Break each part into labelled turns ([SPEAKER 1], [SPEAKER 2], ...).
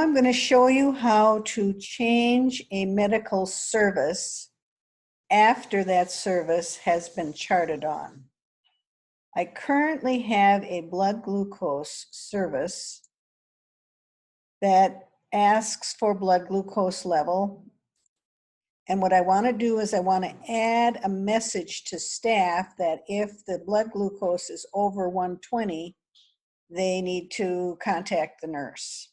[SPEAKER 1] I'm going to show you how to change a medical service after that service has been charted on. I currently have a blood glucose service that asks for blood glucose level. And what I want to do is I want to add a message to staff that if the blood glucose is over 120, they need to contact the nurse.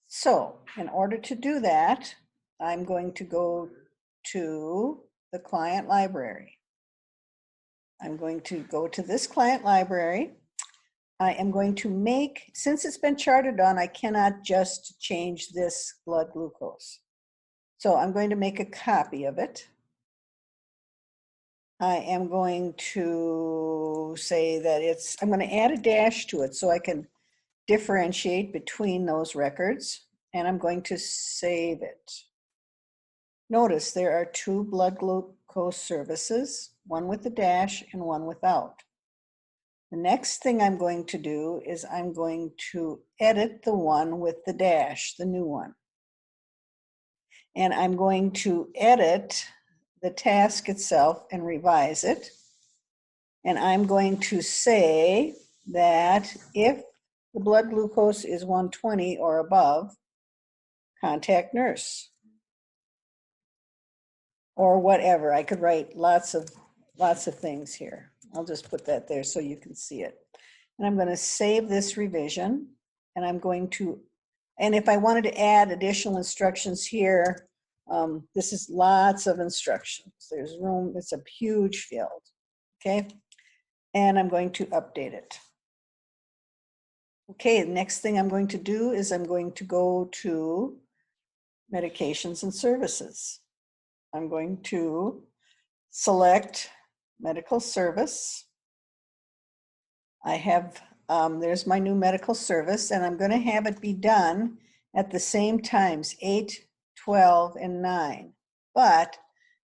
[SPEAKER 1] So in order to do that, I'm going to go to the client library. I'm going to go to this client library. I am going to make, since it's been charted on, I cannot just change this blood glucose. So I'm going to make a copy of it. I am going to say that I'm going to add a dash to it so I can differentiate between those records, and I'm going to save it. Notice there are two blood glucose services, one with the dash and one without. The next thing I'm going to do is I'm going to edit the one with the dash, the new one. And I'm going to edit the task itself and revise it. And I'm going to say that if the blood glucose is 120 or above, contact nurse. Or whatever. I could write lots of things here. I'll just put that there so you can see it. And I'm going to save this revision, and I'm going to, and if I wanted to add additional instructions here, this is lots of instructions. There's room, it's a huge field, okay? And I'm going to update it. Okay, the next thing I'm going to do is I'm going to go to medications and services. I'm going to select medical service. I have, there's my new medical service, and I'm going to have it be done at the same times, 8, 12, and 9. But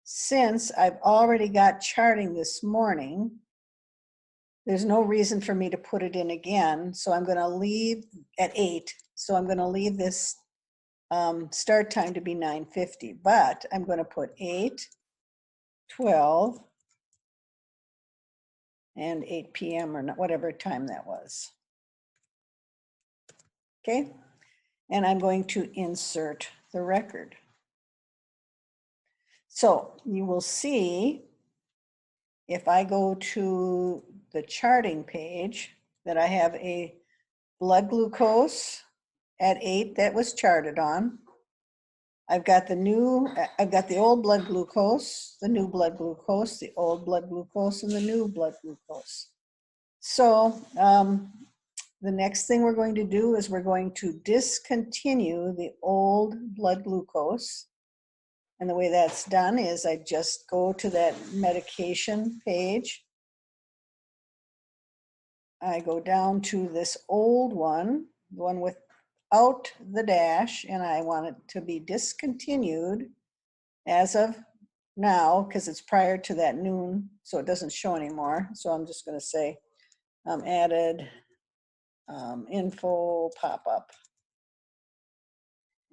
[SPEAKER 1] since I've already got charting this morning, there's no reason for me to put it in again. So I'm going to leave at 8. So I'm going to leave this start time to be 9:50, but I'm going to put 8, 12, and 8 p.m. or not, whatever time that was. Okay, and I'm going to insert the record. So you will see if I go to the charting page that I have a blood glucose at 8 that was charted on. I've got the old blood glucose, the new blood glucose, the old blood glucose, and the new blood glucose. So the next thing we're going to do is we're going to discontinue the old blood glucose. And the way that's done is I just go to that medication page. I go down to this old one, the one without the dash, and I want it to be discontinued as of now because it's prior to that noon, so it doesn't show anymore. So I'm just going to say added info pop-up,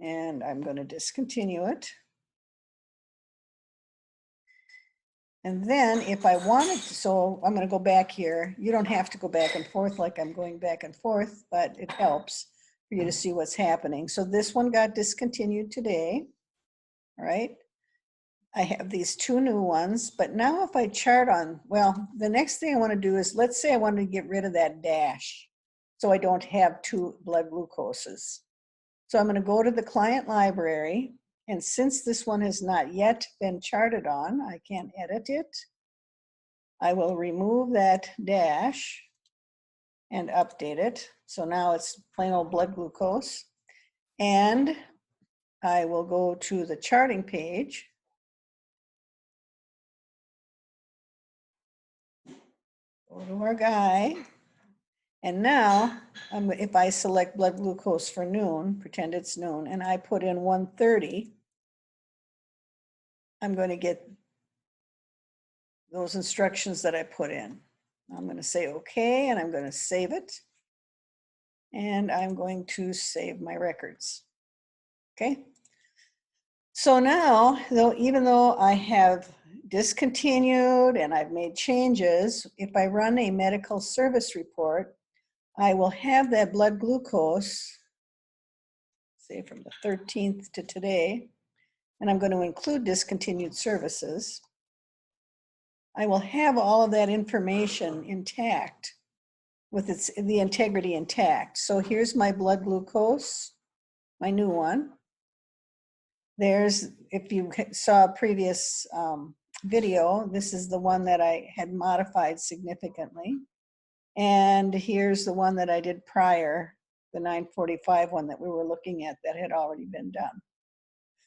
[SPEAKER 1] and I'm going to discontinue it. And then if I wanted to, so I'm going to go back here. You don't have to go back and forth like I'm going back and forth, but it helps for you to see what's happening. So this one got discontinued today, all right? I have these two new ones, but now if I chart on, well, the next thing I want to do is, let's say I wanted to get rid of that dash so I don't have two blood glucoses. So I'm going to go to the client library, and since this one has not yet been charted on, I can't edit it. I will remove that dash and update it. So now it's plain old blood glucose. And I will go to the charting page. Go to our guy. And now, if I select blood glucose for noon, pretend it's noon, and I put in 130, I'm going to get those instructions that I put in. I'm going to say okay, and I'm going to save it. And I'm going to save my records. Okay. So now, though, even though I have discontinued and I've made changes, if I run a medical service report, I will have that blood glucose, say from the 13th to today, and I'm going to include discontinued services. I will have all of that information intact with the integrity intact. So here's my blood glucose, my new one. There's, if you saw a previous video, this is the one that I had modified significantly. And here's the one that I did prior, the 945 one that we were looking at that had already been done.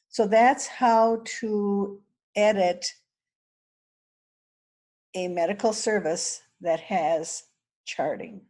[SPEAKER 1] So that's how to edit a medical service that has charting.